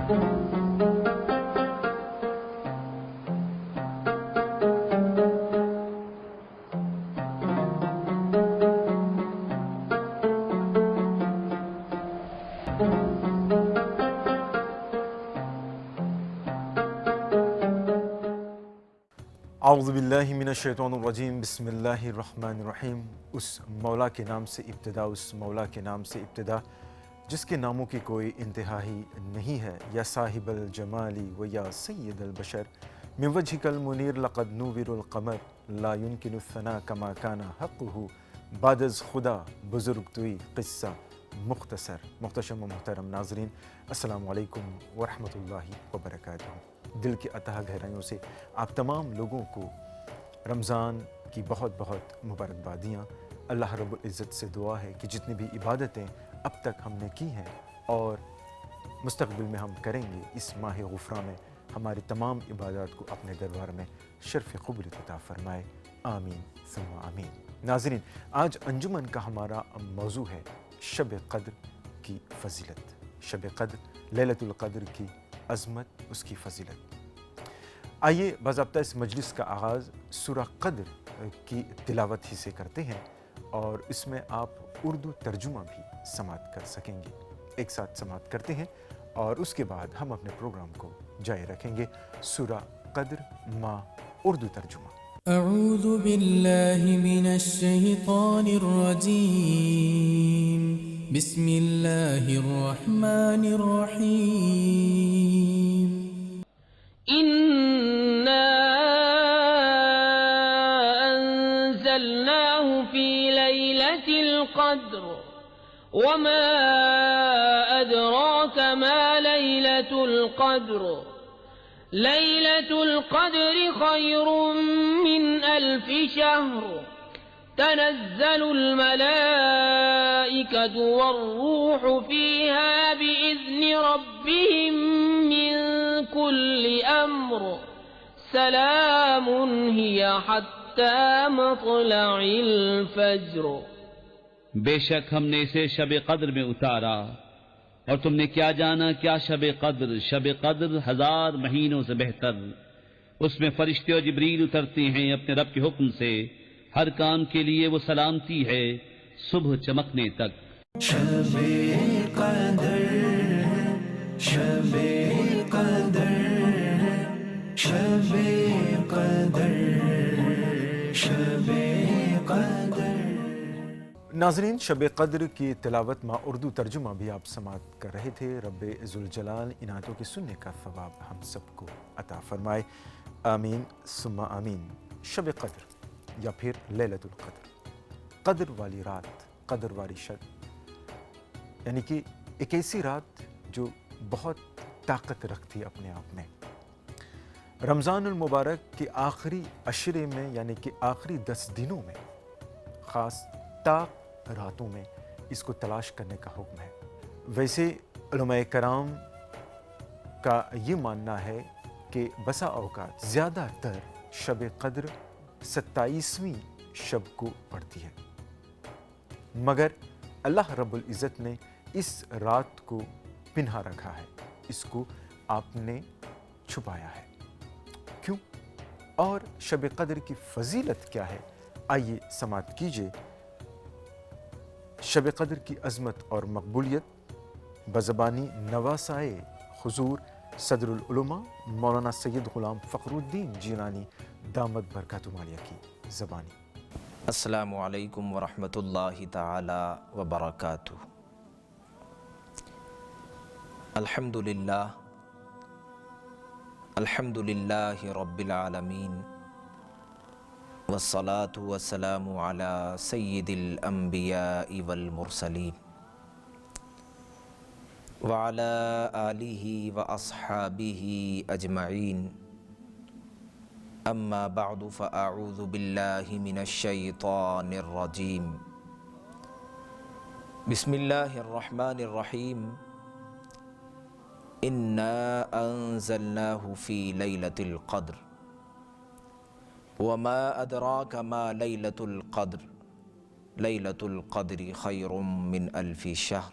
اعوذ باللہ من الشیطان الرجیم، بسم اللہ الرحمن الرحیم۔ اس مولا کے نام سے ابتدا، اس مولا کے نام سے ابتدا جس کے ناموں کی کوئی انتہا ہی نہیں ہے۔ یا صاحب الجمالی و یا سید البشر، من وجہک المنیر لقد نور القمر، لا يمکن الثناء کما کان حقہ، بعد از خدا بزرگ توئی قصہ مختصر۔ محتشم و محترم ناظرین، السلام علیکم ورحمۃ اللہ وبرکاتہ۔ دل کی اتھاہ گہرائیوں سے آپ تمام لوگوں کو رمضان کی بہت بہت مبارکبادیاں۔ اللہ رب العزت سے دعا ہے کہ جتنی بھی عبادتیں اب تک ہم نے کی ہیں اور مستقبل میں ہم کریں گے، اس ماہ غفران میں ہماری تمام عبادات کو اپنے دربار میں شرف قبولیت عطا فرمائے، آمین ثم آمین۔ ناظرین، آج انجمن کا ہمارا موضوع ہے شب قدر کی فضیلت، شب قدر، لیلۃ القدر کی عظمت، اس کی فضیلت۔ آئیے باضابطہ اس مجلس کا آغاز سورہ قدر کی تلاوت ہی سے کرتے ہیں، اور اس میں آپ اردو ترجمہ بھی سماعت کر سکیں گے۔ ایک ساتھ سماعت کرتے ہیں اور اس کے بعد ہم اپنے پروگرام کو جاری رکھیں گے۔ سورہ قدر ما اردو ترجمہ۔ اعوذ باللہ من الشیطان الرجیم، بسم اللہ الرحمن الرحیم۔ إنا أنزلناه في ليلة القدر وما أدراك ما ليلة القدر ليلة القدر خير من 1000 شهر تنزل الملائكة والروح فيها بإذن ربهم من كل أمر سلام هي حتى مطلع الفجر۔ بے شک ہم نے اسے شب قدر میں اتارا، اور تم نے کیا جانا کیا شب قدر؟ شب قدر 1000 مہینوں سے بہتر۔ اس میں فرشتے اور جبریل اترتے ہیں اپنے رب کے حکم سے، ہر کام کے لیے وہ سلامتی ہے صبح چمکنے تک۔ شب قدر، شب قدر، شب قدر، شب قدر۔ ناظرین، شب قدر کی تلاوت ما اردو ترجمہ بھی آپ سماعت کر رہے تھے۔ رب ذوالجلال ان آیتوں کے سننے کا ثواب ہم سب کو عطا فرمائے، آمین ثم آمین۔ شب قدر یا پھر لیلۃ القدر، قدر والی رات، قدر والی شب، یعنی کہ ایک ایسی رات جو بہت طاقت رکھتی ہے اپنے آپ میں۔ رمضان المبارک کے آخری عشرے میں، یعنی کہ آخری 10 دنوں میں، خاص طاق راتوں میں اس کو تلاش کرنے کا حکم ہے۔ ویسے علماء کرام کا یہ ماننا ہے کہ بسا اوقات زیادہ تر شب قدر 27ویں شب کو پڑتی ہے، مگر اللہ رب العزت نے اس رات کو پنہا رکھا ہے، اس کو آپ نے چھپایا ہے۔ کیوں اور شب قدر کی فضیلت کیا ہے؟ آئیے سماعت کیجیے۔ شب قدر کی عظمت اور مقبولیت بزبانی نواسائے حضور صدر العلماء مولانا سید غلام فخر الدین جیلانی دامت برکاتہ عالیہ کی زبانی۔ السلام علیکم ورحمۃ اللہ تعالی وبرکاتہ۔ الحمد للہ رب العالمین، والصلاة والسلام علی سید الانبیاء والمرسلین، وعلی آلہ واصحابہ اجمعین، اما بعد فاعوذ باللہ من الشیطان الرجیم، بسم اللہ الرحمن الرحیم۔ انا انزلناہ فی لیلۃ القدر وما ادراک ما لیلۃ القدر لیلۃ القدر خیر من 1000 شہر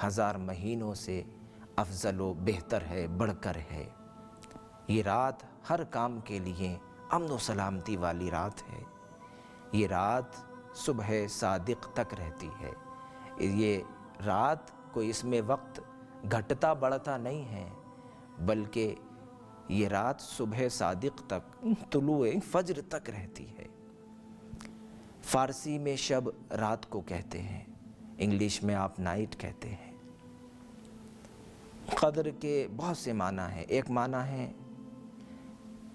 1000 مہینوں سے افضل و بہتر ہے، بڑھ کر ہے۔ یہ رات ہر کام کے لیے امن و سلامتی والی رات ہے۔ یہ رات صبح صادق تک رہتی ہے۔ یہ رات کوئی اس میں وقت گھٹتا بڑھتا نہیں ہے، بلکہ یہ رات صبح صادق تک، طلوع فجر تک رہتی ہے۔ فارسی میں شب رات کو کہتے ہیں، انگلش میں آپ نائٹ کہتے ہیں۔ قدر کے بہت سے معنی ہیں۔ ایک معنی ہے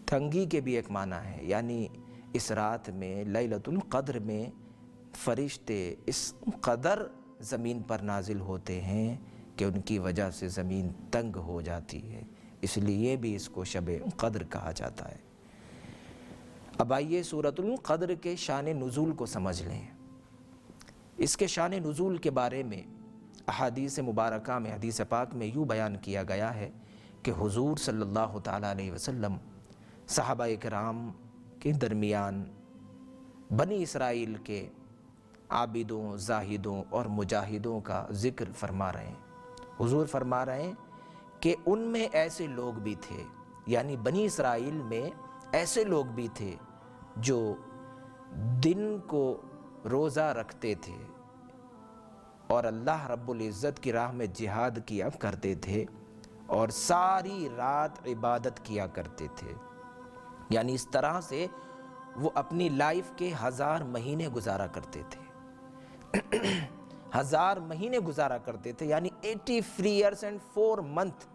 تنگی کے بھی ایک معنی ہے، یعنی اس رات میں لیلۃ القدر میں فرشتے اس قدر زمین پر نازل ہوتے ہیں کہ ان کی وجہ سے زمین تنگ ہو جاتی ہے، اس لیے بھی اس کو شب قدر کہا جاتا ہے۔ اب آئیے سورۃ القدر کے شان نزول کو سمجھ لیں۔ اس کے شان نزول کے بارے میں احادیث مبارکہ میں، حدیث پاک میں یوں بیان کیا گیا ہے کہ حضور صلی اللہ تعالیٰ علیہ وسلم صحابہ کرام کے درمیان بنی اسرائیل کے عابدوں، زاہدوں اور مجاہدوں کا ذکر فرما رہے ہیں۔ حضور فرما رہے ہیں کہ ان میں ایسے لوگ بھی تھے، یعنی بنی اسرائیل میں ایسے لوگ بھی تھے جو دن کو روزہ رکھتے تھے اور اللہ رب العزت کی راہ میں جہاد کیا کرتے تھے اور ساری رات عبادت کیا کرتے تھے، یعنی اس طرح سے وہ اپنی لائف کے 1000 مہینے گزارا کرتے تھے۔ 1000 مہینے گزارا کرتے تھے، یعنی 83 years and 4 months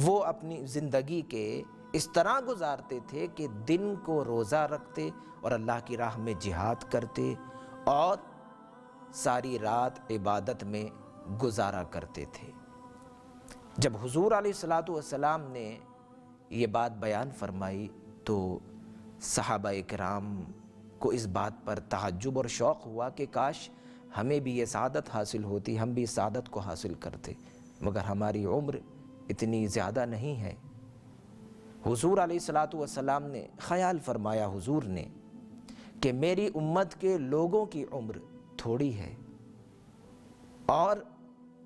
وہ اپنی زندگی کے اس طرح گزارتے تھے کہ دن کو روزہ رکھتے اور اللہ کی راہ میں جہاد کرتے اور ساری رات عبادت میں گزارا کرتے تھے۔ جب حضور علیہ الصلوۃ والسلام نے یہ بات بیان فرمائی تو صحابہ کرام کو اس بات پر تعجب اور شوق ہوا کہ کاش ہمیں بھی یہ سعادت حاصل ہوتی، ہم بھی اس سعادت کو حاصل کرتے، مگر ہماری عمر اتنی زیادہ نہیں ہے۔ حضور علیہ الصلوۃ والسلام نے خیال فرمایا، حضور نے، کہ میری امت کے لوگوں کی عمر تھوڑی ہے، اور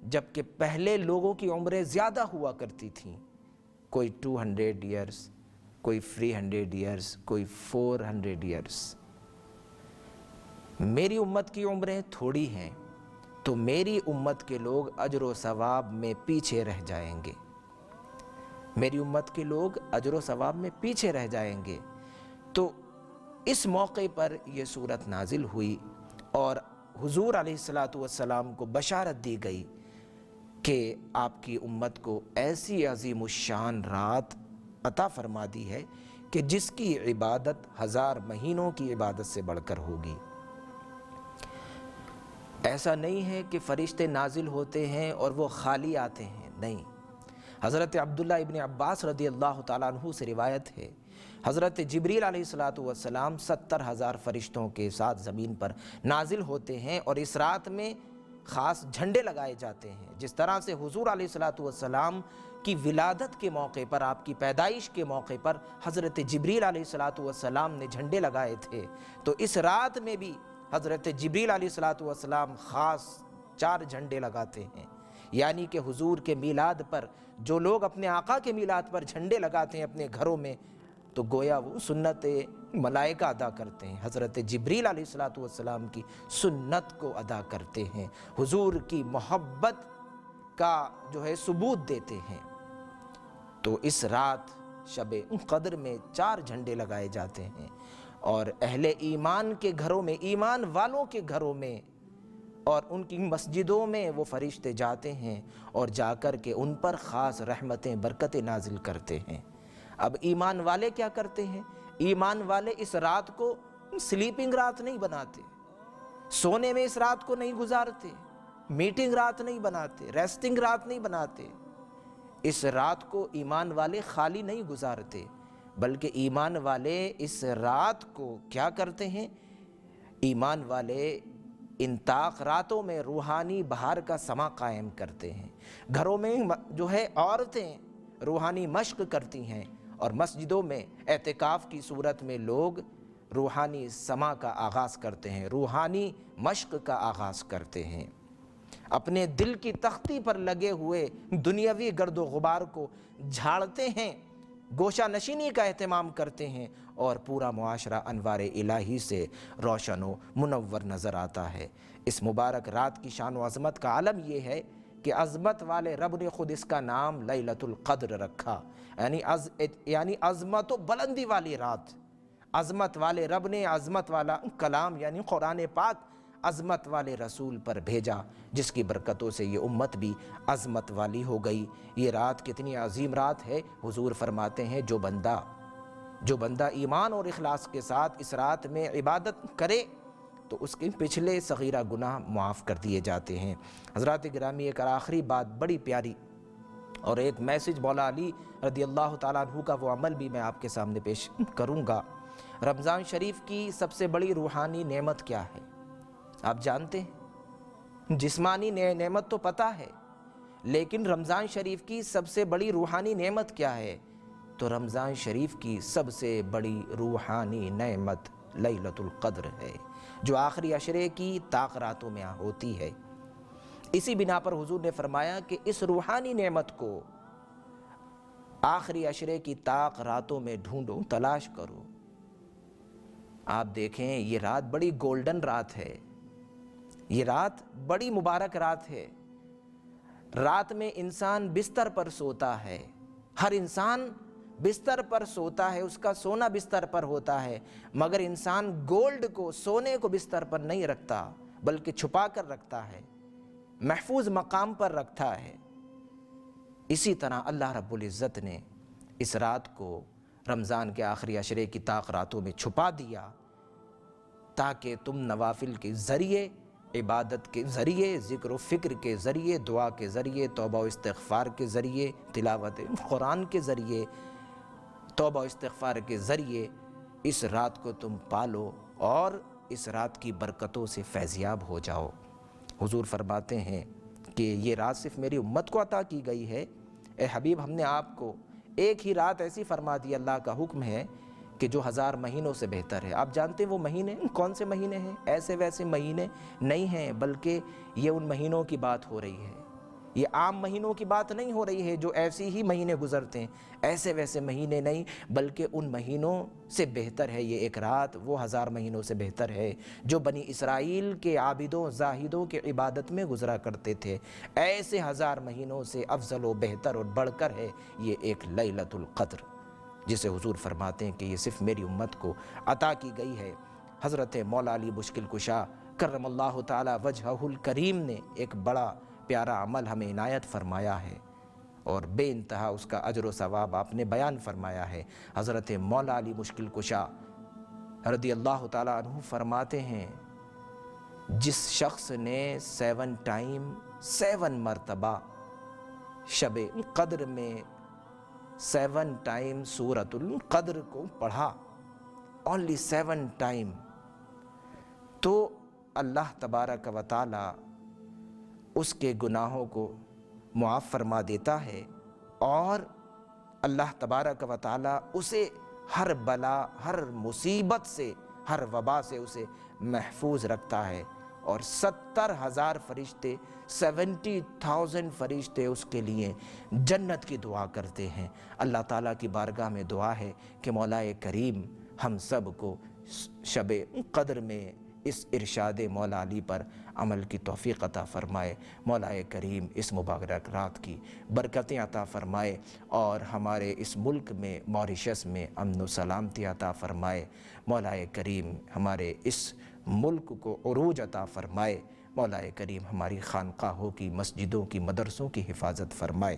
جبکہ پہلے لوگوں کی عمریں زیادہ ہوا کرتی تھیں، کوئی 200 years، کوئی 300 years، کوئی 400 years، میری امت کی عمریں تھوڑی ہیں تو میری امت کے لوگ اجر و ثواب میں پیچھے رہ جائیں گے، میری امت کے لوگ اجر و ثواب میں پیچھے رہ جائیں گے۔ تو اس موقع پر یہ صورت نازل ہوئی اور حضور علیہ الصلوۃ والسلام کو بشارت دی گئی کہ آپ کی امت کو ایسی عظیم الشان رات عطا فرما دی ہے کہ جس کی عبادت 1000 مہینوں کی عبادت سے بڑھ کر ہوگی۔ ایسا نہیں ہے کہ فرشتے نازل ہوتے ہیں اور وہ خالی آتے ہیں، نہیں۔ حضرت عبداللہ ابن عباس رضی اللہ تعالیٰ عنہ سے روایت ہے، حضرت جبریل علیہ الصلوۃ والسلام 70,000 فرشتوں کے ساتھ زمین پر نازل ہوتے ہیں اور اس رات میں خاص جھنڈے لگائے جاتے ہیں۔ جس طرح سے حضور علیہ الصلوۃ والسلام کی ولادت کے موقع پر، آپ کی پیدائش کے موقع پر حضرت جبریل علیہ الصلوۃ والسلام نے جھنڈے لگائے تھے، تو اس رات میں بھی حضرت جبریل علیہ الصلوۃ والسلام خاص 4 جھنڈے لگاتے ہیں، یعنی کہ حضور کے میلاد پر جو لوگ اپنے آقا کے میلاد پر جھنڈے لگاتے ہیں اپنے گھروں میں، تو گویا وہ سنت ملائکہ ادا کرتے ہیں، حضرت جبریل علیہ الصلوۃ والسلام کی سنت کو ادا کرتے ہیں، حضور کی محبت کا جو ہے ثبوت دیتے ہیں۔ تو اس رات شب قدر میں 4 جھنڈے لگائے جاتے ہیں اور اہل ایمان کے گھروں میں، ایمان والوں کے گھروں میں اور ان کی مسجدوں میں وہ فرشتے جاتے ہیں اور جا کر کے ان پر خاص رحمتیں، برکتیں نازل کرتے ہیں۔ اب ایمان والے کیا کرتے ہیں؟ ایمان والے اس رات کو سلیپنگ رات نہیں بناتے، سونے میں اس رات کو نہیں گزارتے، میٹنگ رات نہیں بناتے، ریسٹنگ رات نہیں بناتے۔ اس رات کو ایمان والے خالی نہیں گزارتے، بلکہ ایمان والے اس رات کو کیا کرتے ہیں؟ ایمان والے ان طاق راتوں میں روحانی بہار کا سما قائم کرتے ہیں۔ گھروں میں جو ہے عورتیں روحانی مشق کرتی ہیں اور مسجدوں میں اعتکاف کی صورت میں لوگ روحانی سما کا آغاز کرتے ہیں، روحانی مشق کا آغاز کرتے ہیں۔ اپنے دل کی تختی پر لگے ہوئے دنیاوی گرد و غبار کو جھاڑتے ہیں، گوشہ نشینی کا اہتمام کرتے ہیں، اور پورا معاشرہ انوار الہی سے روشن و منور نظر آتا ہے۔ اس مبارک رات کی شان و عظمت کا عالم یہ ہے کہ عظمت والے رب نے خود اس کا نام لیلۃ القدر رکھا، یعنی عظمت و بلندی والی رات۔ عظمت والے رب نے عظمت والا کلام یعنی قرآن پاک عظمت والے رسول پر بھیجا، جس کی برکتوں سے یہ امت بھی عظمت والی ہو گئی۔ یہ رات کتنی عظیم رات ہے۔ حضور فرماتے ہیں جو بندہ ایمان اور اخلاص کے ساتھ اس رات میں عبادت کرے تو اس کے پچھلے صغیرہ گناہ معاف کر دیے جاتے ہیں۔ حضرات گرامی، ایک آخری بات بڑی پیاری اور ایک میسج مولا علی رضی اللہ تعالیٰ عنہ کا وہ عمل بھی میں آپ کے سامنے پیش کروں گا۔ رمضان شریف کی سب سے بڑی روحانی نعمت کیا ہے آپ جانتے ہیں؟ جسمانی نعمت تو پتہ ہے، لیکن رمضان شریف کی سب سے بڑی روحانی نعمت کیا ہے؟ تو رمضان شریف کی سب سے بڑی روحانی نعمت لیلۃ القدر ہے، جو آخری عشرے کی طاق راتوں میں ہوتی ہے۔ اسی بنا پر حضور نے فرمایا کہ اس روحانی نعمت کو آخری عشرے کی طاق راتوں میں ڈھونڈو، تلاش کرو۔ آپ دیکھیں یہ رات بڑی گولڈن رات ہے، یہ رات بڑی مبارک رات ہے۔ رات میں انسان بستر پر سوتا ہے، ہر انسان بستر پر سوتا ہے، اس کا سونا بستر پر ہوتا ہے، مگر انسان گولڈ کو، سونے کو بستر پر نہیں رکھتا، بلکہ چھپا کر رکھتا ہے، محفوظ مقام پر رکھتا ہے۔ اسی طرح اللہ رب العزت نے اس رات کو رمضان کے آخری عشرے کی طاق راتوں میں چھپا دیا، تاکہ تم نوافل کے ذریعے، عبادت کے ذریعے، ذکر و فکر کے ذریعے، دعا کے ذریعے، توبہ و استغفار کے ذریعے، تلاوت قرآن کے ذریعے، توبہ و استغفار کے ذریعے اس رات کو تم پالو اور اس رات کی برکتوں سے فیضیاب ہو جاؤ۔ حضور فرماتے ہیں کہ یہ رات صرف میری امت کو عطا کی گئی ہے۔ اے حبیب، ہم نے آپ کو ایک ہی رات ایسی فرما دی، اللہ کا حکم ہے کہ جو 1000 مہینوں سے بہتر ہے۔ آپ جانتے ہیں وہ مہینے کون سے مہینے ہیں؟ ایسے ویسے مہینے نہیں ہیں، بلکہ یہ ان مہینوں کی بات ہو رہی ہے۔ یہ عام مہینوں کی بات نہیں ہو رہی ہے جو ایسی ہی مہینے گزرتے ہیں، ایسے ویسے مہینے نہیں، بلکہ ان مہینوں سے بہتر ہے یہ ایک رات، وہ 1000 مہینوں سے بہتر ہے جو بنی اسرائیل کے عابدوں زاہدوں کے عبادت میں گزرا کرتے تھے۔ ایسے 1000 مہینوں سے افضل و بہتر اور بڑھ کر ہے یہ ایک لیلۃ القدر، جسے حضور فرماتے ہیں کہ یہ صرف میری امت کو عطا کی گئی ہے۔ حضرت مولا علی مشکل کشا کرم اللہ تعالی وجہہ الکریم نے ایک بڑا پیارا عمل ہمیں عنایت فرمایا ہے، اور بے انتہا اس کا اجر و ثواب آپ نے بیان فرمایا ہے۔ حضرت مولا علی مشکل کشا رضی اللہ تعالیٰ عنہ فرماتے ہیں، جس شخص نے 7 ٹائم 7 مرتبہ شب قدر میں 7 ٹائم سورۃ القدر کو پڑھا، only 7 ٹائم، تو اللہ تبارک و تعالی اس کے گناہوں کو معاف فرما دیتا ہے، اور اللہ تبارک و تعالی اسے ہر بلا، ہر مصیبت سے، ہر وبا سے اسے محفوظ رکھتا ہے، اور 70,000 فرشتے، 70,000 فرشتے اس کے لیے جنت کی دعا کرتے ہیں۔ اللہ تعالیٰ کی بارگاہ میں دعا ہے کہ مولا کریم ہم سب کو شب قدر میں اس ارشاد مولا علی پر عمل کی توفیق عطا فرمائے۔ مولا کریم اس مبارک رات کی برکتیں عطا فرمائے، اور ہمارے اس ملک میں، موریشس میں امن و سلامتی عطا فرمائے۔ مولا کریم ہمارے اس ملک کو عروج عطا فرمائے۔ مولا کریم ہماری خانقاہوں کی، مسجدوں کی، مدرسوں کی حفاظت فرمائے۔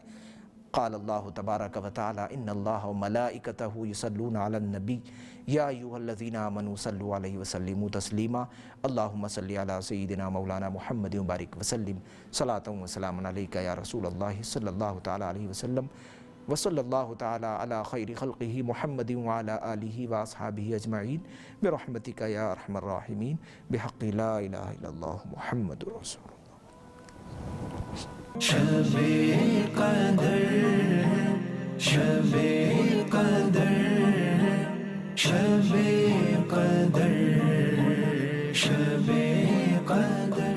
قال اللہ تبارک و تعالی ان اللہ وملائکتہ یصلون علی النبی یا ایھا الذین آمنوا صلوا علیہ وسلموا تسلیما اللہم صل علی سیدنا مولانا محمد وبارک وسلم صلاۃ و سلام علیک یا رسول اللہ صلی اللہ تعالی علیہ وسلم وصلی اللہ تعالی علی خیر خلقہ محمد وعلی آلہ واصحابہ اجمعین برحمتک یا ارحم الراحمین بحق لا الہ الا اللہ محمد رسول اللہ۔ شب قدر، شب قدر، شب قدر، شب قدر۔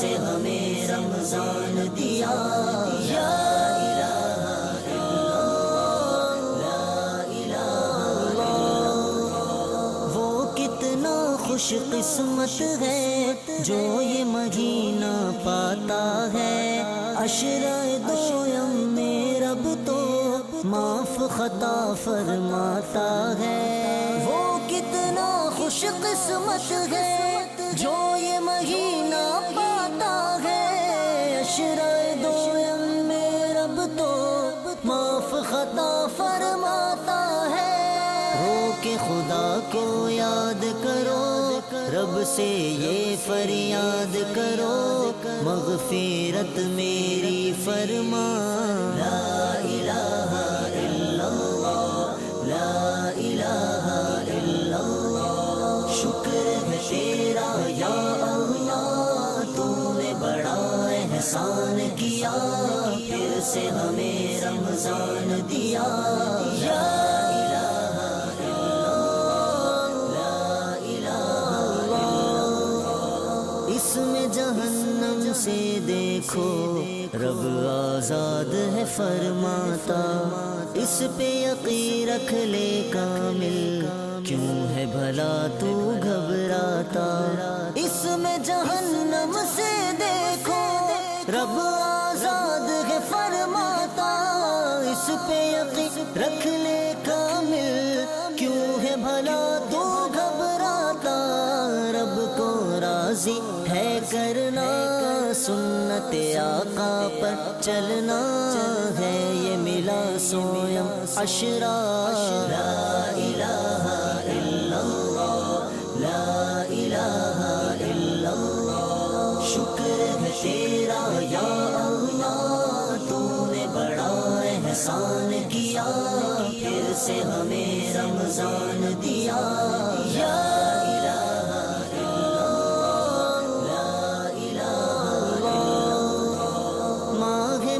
سے ہمیں رمضان دیا یا الہ الا لا الہ الا وہ کتنا خوش قسمت ہے جو یہ مہینہ پاتا ہے عشرہ دویم میں رب تو معاف خطا فرماتا ہے وہ کتنا خوش قسمت ہے جو یہ مہینہ پاتا ہے عشرہ دویم میں رب تو معاف خطا فرماتا ہے رو کے خدا کو یاد کرو رب سے یہ فریاد کرو مغفرت میری فرما لا الہ الا اللہ لا الہ الا اللہ شکر ہے تیرا یا اللہ تو نے بڑا احسان کیا پھر سے ہمیں رمضان دیا یا اس میں جہنم سے دیکھو رب آزاد ہے فرماتا اس پہ یقین رکھ لے کامل کیوں ہے بھلا تو گھبراتا اس میں جہنم سے دیکھو رب آزاد ہے فرماتا اس پہ یقین رکھ لے کامل کیوں ہے بھلا تو گھبراتا رب کو راضی ہے کرنا سنت آقا پر چلنا ہے یہ ملا سویم عشرہ لا الہ الا اللہ لا الہ الا اللہ شکر ہے تیرا یا اللہ تو نے بڑا احسان کیا پھر سے ہمیں رمضان دیا یا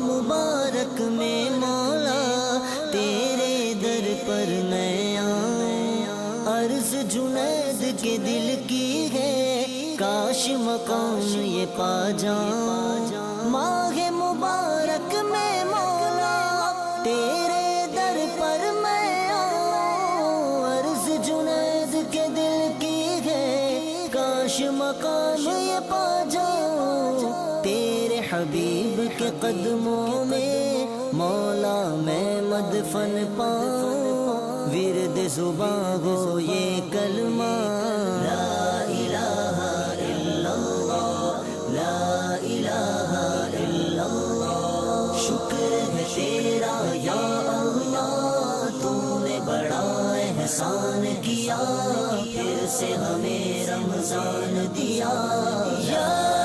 مبارک میں مولا تیرے در پر میں آؤں عرض جنید کے دل کی ہے کاش مقام یہ پا جاؤں ماہ مبارک میں مولا تیرے در پر میں آؤں عرض جنید کے دل کی ہے کاش مقام یہ پا جاؤں تیرے حبیب کے قدموں میں مولا میں مدفن پاؤں ورد زباں ہو یہ کلمہ لا الہ الا اللہ لا الہ الا اللہ شکر ہے تیرا یا اللہ تو نے بڑا احسان کیا پھر سے ہمیں رمضان دیا یا